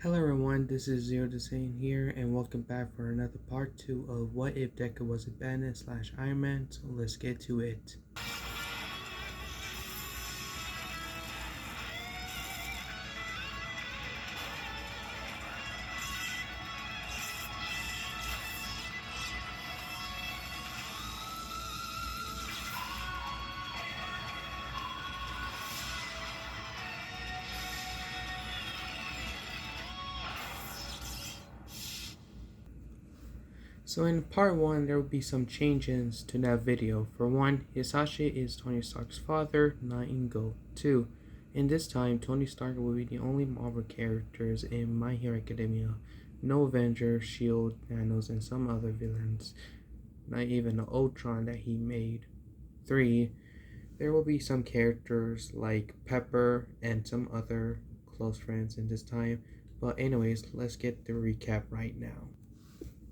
Hello everyone, this is Zero Design here, and welcome back for another part 2 of What If Deku Was a Bandit slash Iron Man, so let's get to it. So in part 1, there will be some changes to that video. For one, Hisashi is Tony Stark's father, not Ingo. 2. In this time, Tony Stark will be the only Marvel characters in My Hero Academia. No Avenger, Shield, Thanos, and some other villains. Not even the Ultron that he made. 3. There will be some characters like Pepper and some other close friends in this time. But anyways, let's get the recap right now.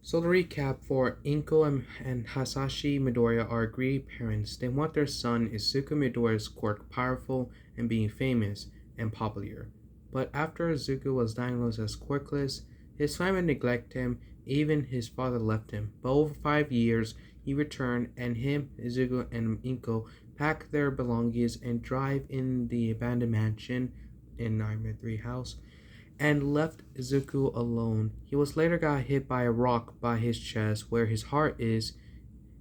So the recap for Inko and Hasashi Midoriya are greedy parents. They want their son Izuku Midoriya's quirk powerful and being famous and popular. But after Izuku was diagnosed as quirkless, his family neglected him, even his father left him. But over 5 years, he returned and him, Izuku, and Inko pack their belongings and drive in the abandoned mansion in Nightmare 3 house and left Izuku alone. He was later got hit by a rock by his chest where his heart is.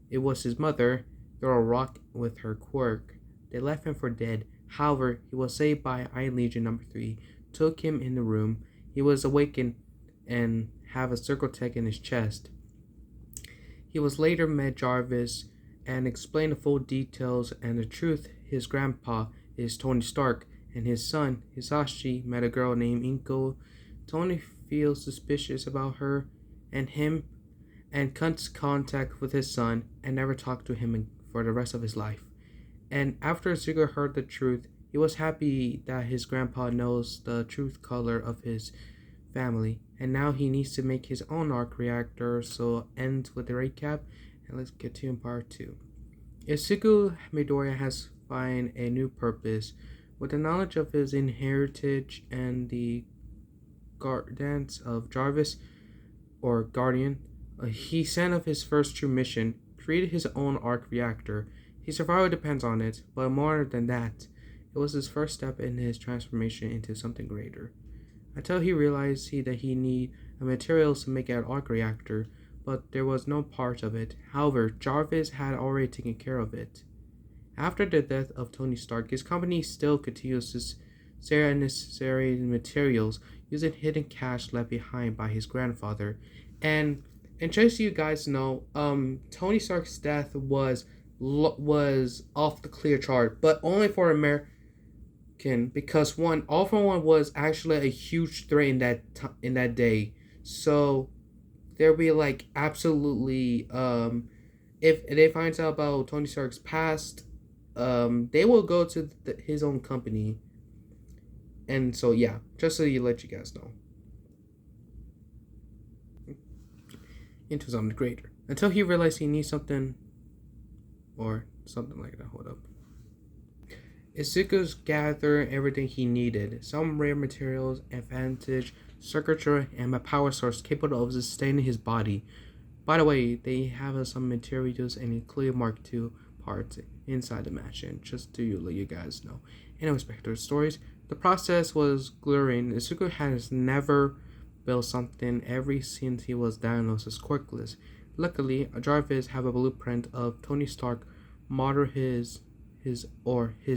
It was his mother, threw a rock with her quirk. They left him for dead. However, he was saved by Iron Legion number 3, took him in the room. He was awakened and have a circle tech in his chest. He was later met Jarvis and explained the full details and the truth. His grandpa is Tony Stark, and his son, Hisashi, met a girl named Inko. Tony feels suspicious about her and him and cuts contact with his son and never talked to him for the rest of his life. And after Izuku heard the truth, he was happy that his grandpa knows the truth color of his family, and now he needs to make his own arc reactor. So ends with the recap, and let's get to part 2. Izuku Midoriya has found a new purpose. With the knowledge of his inheritage and the guidance of Jarvis, or Guardian, he sent off his first true mission, created his own arc reactor. His survival depends on it, but more than that, it was his first step in his transformation into something greater. Until he realized that he needed materials to make an arc reactor, but there was no part of it. However, Jarvis had already taken care of it. After the death of Tony Stark, his company still continues to sell unnecessary materials using hidden cash left behind by his grandfather. And just so you guys know, Tony Stark's death was off the clear chart, but only for American, because All for One was actually a huge threat in that day. So there'll be like absolutely if they find out about Tony Stark's past, they will go to his own company. And so yeah, just so let you guys know. Into something greater. Until he realized he needs something or something like that. Hold up. Izuku's gathered everything he needed. Some rare materials, advantage, circuitry, and a power source capable of sustaining his body. By the way, they have some materials and include Mark II parts inside the mansion, just to let you guys know. Anyways, back to the stories. The process was glaring. Izuku has never built something ever since he was diagnosed as quirkless. Luckily, Jarvis have a blueprint of Tony Stark model his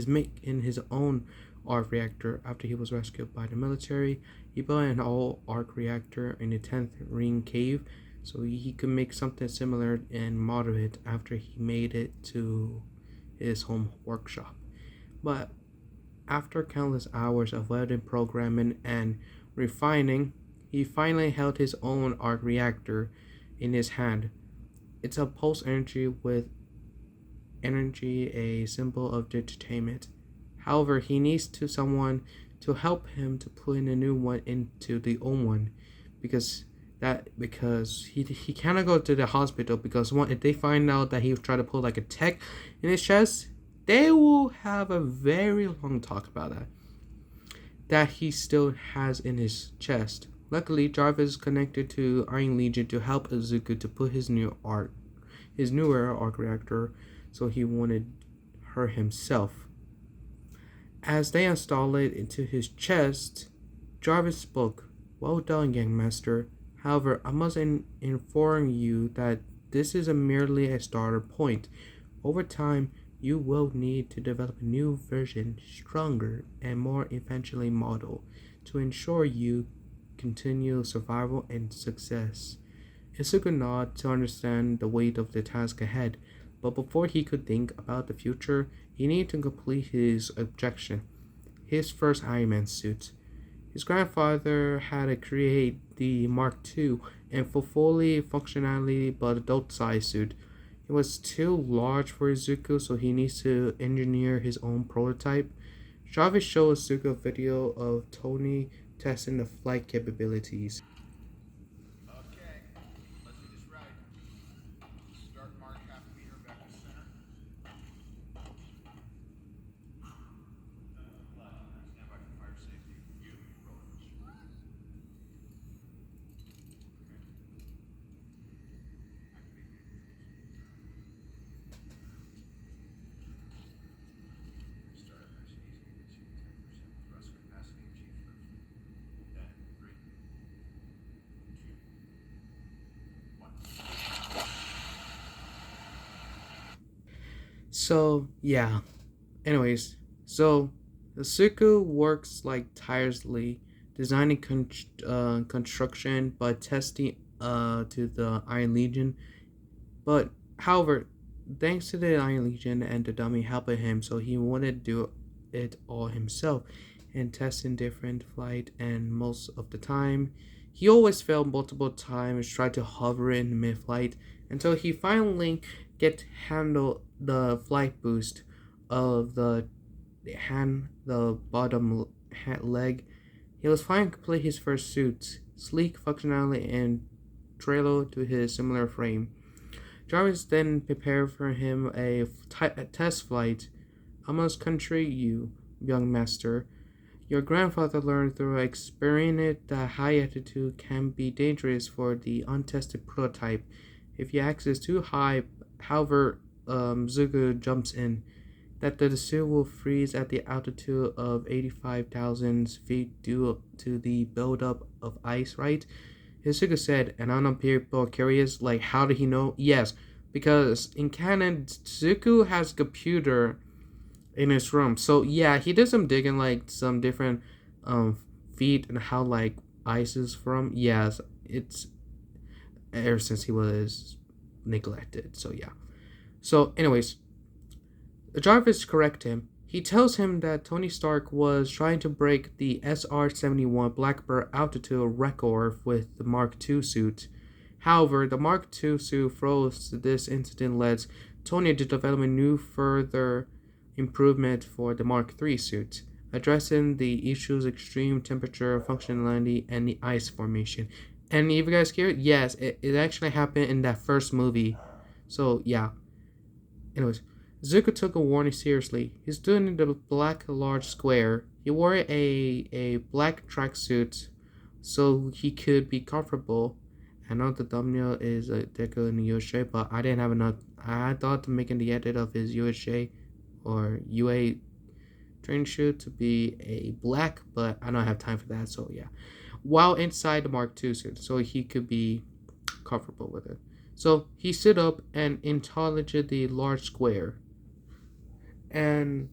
make in his own arc reactor after he was rescued by the military. He built an all arc reactor in the 10th ring cave so he could make something similar and model it after he made it to his home workshop. But after countless hours of welding, programming, and refining, he finally held his own arc reactor in his hand. It's a pulse energy with energy, a symbol of entertainment. However, he needs someone to help him to put in a new one into the old one, because he cannot go to the hospital, because if they find out that he was trying to put like a tech in his chest, they will have a very long talk about that he still has in his chest. Luckily, Jarvis connected to Iron Legion to help Izuku to put his newer arc reactor, so he wanted her himself. As they install it into his chest, Jarvis spoke. Well done, young master. However, I must inform you that this is merely a starter point. Over time, you will need to develop a new version, stronger and more eventually model, to ensure you continue survival and success. Izuku nodded to understand the weight of the task ahead, but before he could think about the future, he needed to complete his objection, his first Iron Man suit. His grandfather had to create the Mark II and fully functionality but adult-sized suit. It was too large for Izuku, so he needs to engineer his own prototype. Jarvis showed Izuku a video of Tony testing the flight capabilities. Okay, let's do this right. Start mark half a meter back to center. Stand by for fire safety. You roll. Start nice and easy. Achieve 10% thrust capacity. Achieve first. 10, 3, 2, 1. So, yeah. Anyways, so Izuku works like tirelessly designing construction but testing to the Iron Legion. But however, thanks to the Iron Legion and the dummy helping him, so he wanted to do it all himself and test in different flight. And most of the time, he always failed multiple times, tried to hover in mid-flight until he finally get handle the flight boost of the bottom leg. He was finally complete his first suit, sleek functionality and trailer to his similar frame. Jarvis then prepared for him a test flight. I must conjure you, young master. Your grandfather learned through experience that high altitude can be dangerous for the untested prototype. If you access too high, however, Zuko jumps in, that the suit will freeze at the altitude of 85,000 feet due to the buildup of ice, right? Hizuka said, and I know people are curious, like, how did he know? Yes, because in canon, Zuko has a computer in his room. So, yeah, he did some digging, like, some different feet and how, like, ice is from. Yes, it's ever since he was neglected. So, yeah. So, anyways, Jarvis corrects him. He tells him that Tony Stark was trying to break the SR-71 Blackbird altitude record with the Mark II suit. However, the Mark II suit froze. This incident led Tony to develop a new further improvement for the Mark III suit, addressing the issue's extreme temperature, functionality, and the ice formation. And if you guys care, yes, it actually happened in that first movie. So, yeah. Anyways, Zuko took a warning seriously. He stood in the black large square. He wore a black tracksuit so he could be comfortable. I know the thumbnail is a Deku in the USA, but I didn't have enough. I thought making the edit of his USA or UA training suit to be a black, but I don't have time for that, so yeah. While inside the Mark II suit, so he could be comfortable with it. So he stood up and intelligent the large square, and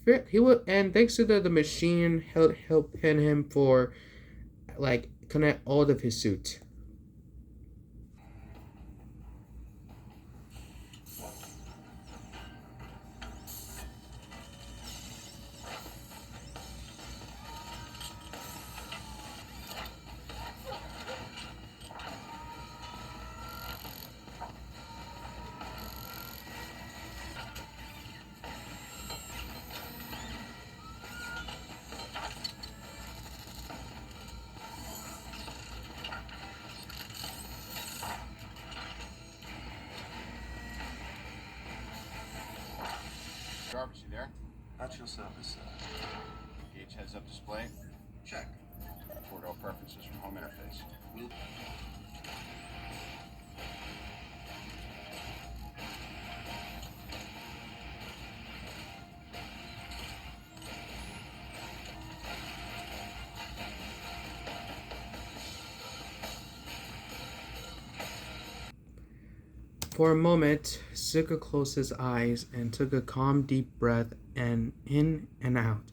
and thanks to the machine help pin him for like connect all of his suit. Jarvis, you there? At your service, sir. Gauge heads up display. Check. preferences from home interface. For a moment, Zuko closed his eyes and took a calm, deep breath and in and out.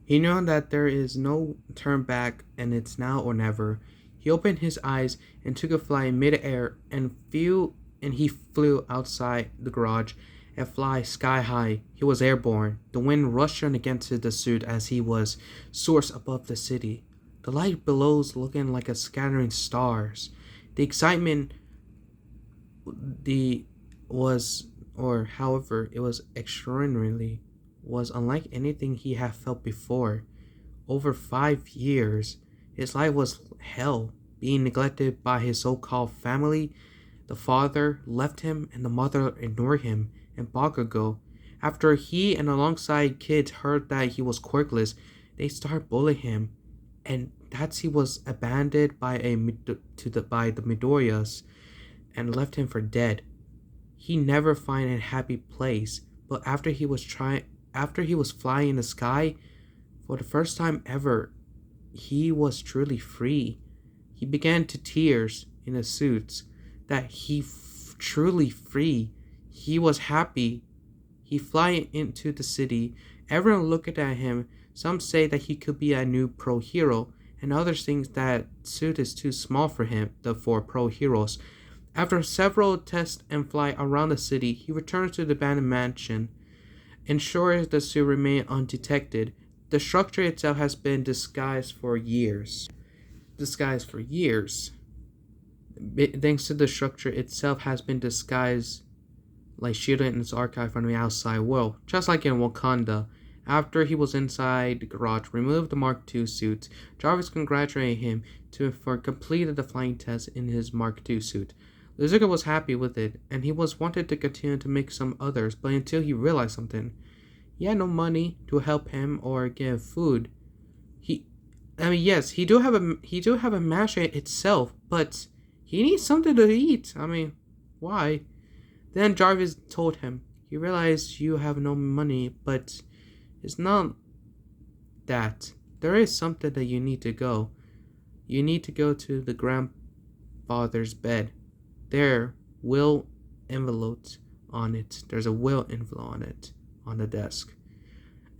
He knew that there is no turn back and it's now or never. He opened his eyes and took a flight in mid-air and he flew outside the garage and fly sky high. He was airborne. The wind rushed against the suit as he was soared above the city. The light below looking like a scattering stars. The excitement the was or however it was extraordinarily was unlike anything he had felt before. Over 5 years, his life was hell, being neglected by his so-called family. The father left him and the mother ignored him, and Bakugo, after he and alongside kids heard that he was quirkless, they started bullying him, and that's he was abandoned by the Midoriyas and left him for dead. He never find a happy place, but after he was flying in the sky, for the first time ever, he was truly free. He began to tears in his suits that truly free. He was happy. He fly into the city. Everyone looked at him. Some say that he could be a new pro hero, and others think that suit is too small for him, for pro heroes. After several tests and fly around the city, he returns to the abandoned mansion, ensures the suit remain undetected. The structure itself has been disguised for years. Thanks to the structure itself has been disguised, like shielded in its archive from the outside world, just like in Wakanda. After he was inside the garage, removed the Mark II suit, Jarvis congratulated him for completing the flying test in his Mark II suit. Izuku was happy with it, and he wanted to continue to make some others, but until he realized something. He had no money to help him or give food. Yes, he do have a mash itself, but he needs something to eat. Why? Then Jarvis told him. He realized you have no money, but it's not that. There is something that you need to go. You need to go to the grandfather's bed. There, will envelopes on it. There's a will envelope on it, on the desk.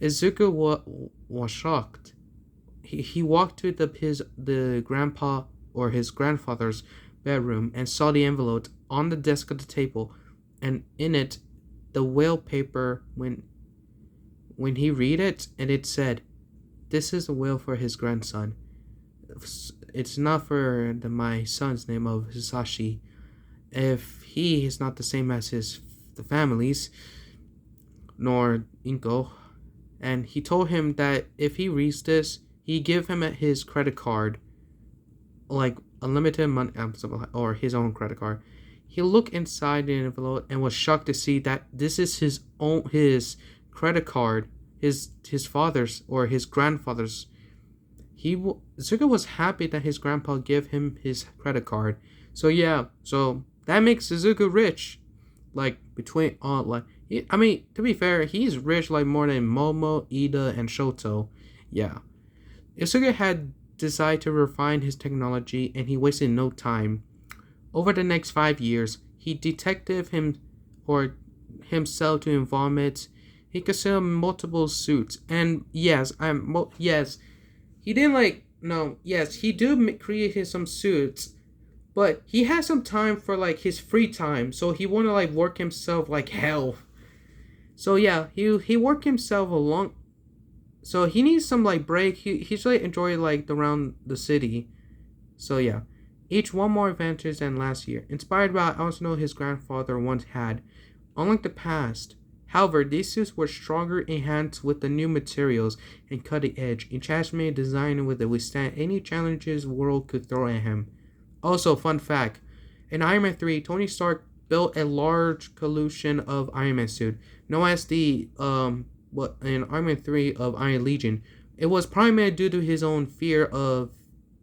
Izuku was shocked. He walked to the grandpa or his grandfather's bedroom and saw the envelope on the desk of the table, and in it, the will paper. When he read it, and it said, "This is a will for his grandson. It's not for my son's name of Hisashi. If he is not the same as the families, nor Inko." And he told him that if he reads this, he give him his credit card, like unlimited money, or his own credit card. He looked inside the envelope and was shocked to see that this is his credit card, his father's or his grandfather's. Zuko was happy that his grandpa gave him his credit card. So that makes Izuku rich. To be fair, he's rich like more than Momo, Ida, and Shoto. Yeah. Izuku had decided to refine his technology, and he wasted no time. Over the next 5 years, he detected himself to involvement. He considered multiple suits, and he do create some suits, but he had some time for his free time, so he wanted to work himself like hell. So yeah, he worked himself along. So he needs some break. He's really enjoyed around the city. So yeah, each one more adventures than last year, inspired by Arsenal his grandfather once had. Unlike the past, however, these suits were stronger, enhanced with the new materials and cutting edge, enchantment designed with it withstand any challenges the world could throw at him. Also, fun fact, in Iron Man 3, Tony Stark built a large collection of Iron Man suit, known as the in Iron Man 3 of Iron Legion. It was primarily due to his own fear of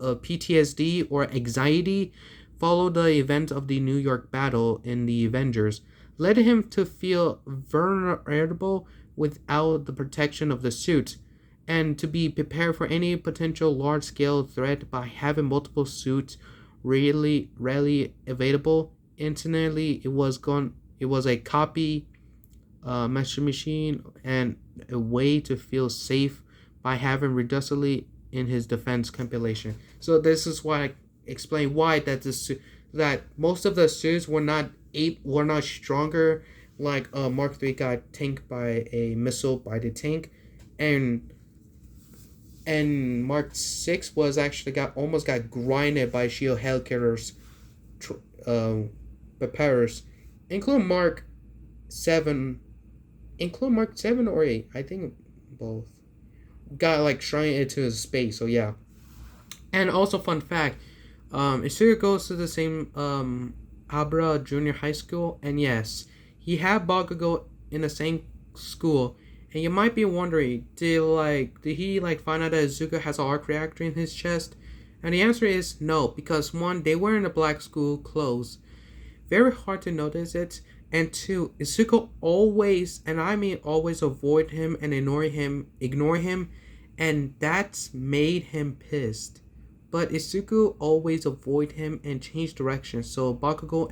PTSD or anxiety followed the event of the New York battle in the Avengers, led him to feel vulnerable without the protection of the suit, and to be prepared for any potential large-scale threat by having multiple suits rarely available. Internally, it was a copy machine and a way to feel safe by having reductively in his defense compilation. So this is why I explain why that most of the suits were not stronger. Like Mark III got tanked by a missile by the tank, and Mark 6 was actually got grinded by shield hellcarriers, uh, preparers, including Mark 7, Mark 7 or 8. I think both got like shrined into space. So yeah, and also fun fact, Izuku goes to the same Abra Junior High School, and yes, he had Bakugo in the same school. And you might be wondering, did he find out that Izuku has an arc reactor in his chest? And the answer is no, because one, they were in the black school clothes, very hard to notice it, and two, Izuku always, and I mean always, avoid him and ignore him, and that's made him pissed. But Izuku always avoid him and change direction, so Bakugo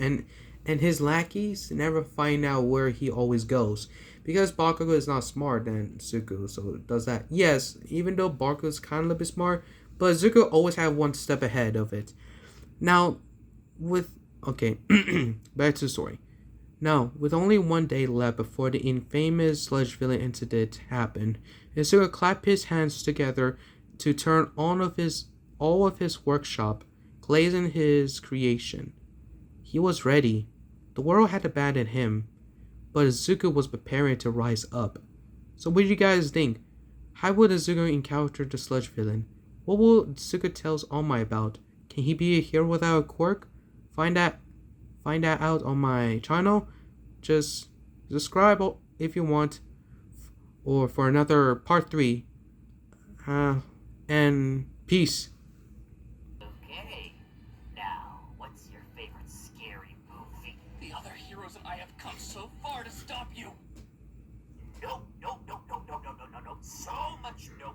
and his lackeys never find out where he always goes. Because Bakugo is not smart than Izuku, so it does that. Yes, even though Bakugo is kind of a little bit smart, but Izuku always had one step ahead of it. Now, okay, back to the story. Now, with only one day left before the infamous sludge villain incident happened, Izuku clapped his hands together to turn all of his workshop, glazing his creation. He was ready. The world had abandoned him, but Izuku was preparing to rise up. So what do you guys think? How would Izuku encounter the sludge villain? What will Izuku tells All Might about? Can he be a hero without a quirk? Find that out on my channel. Just subscribe if you want, or for another part 3. And peace. Okay, now what's your favorite scary movie? The other heroes and I have come so far to stop you. No. So much no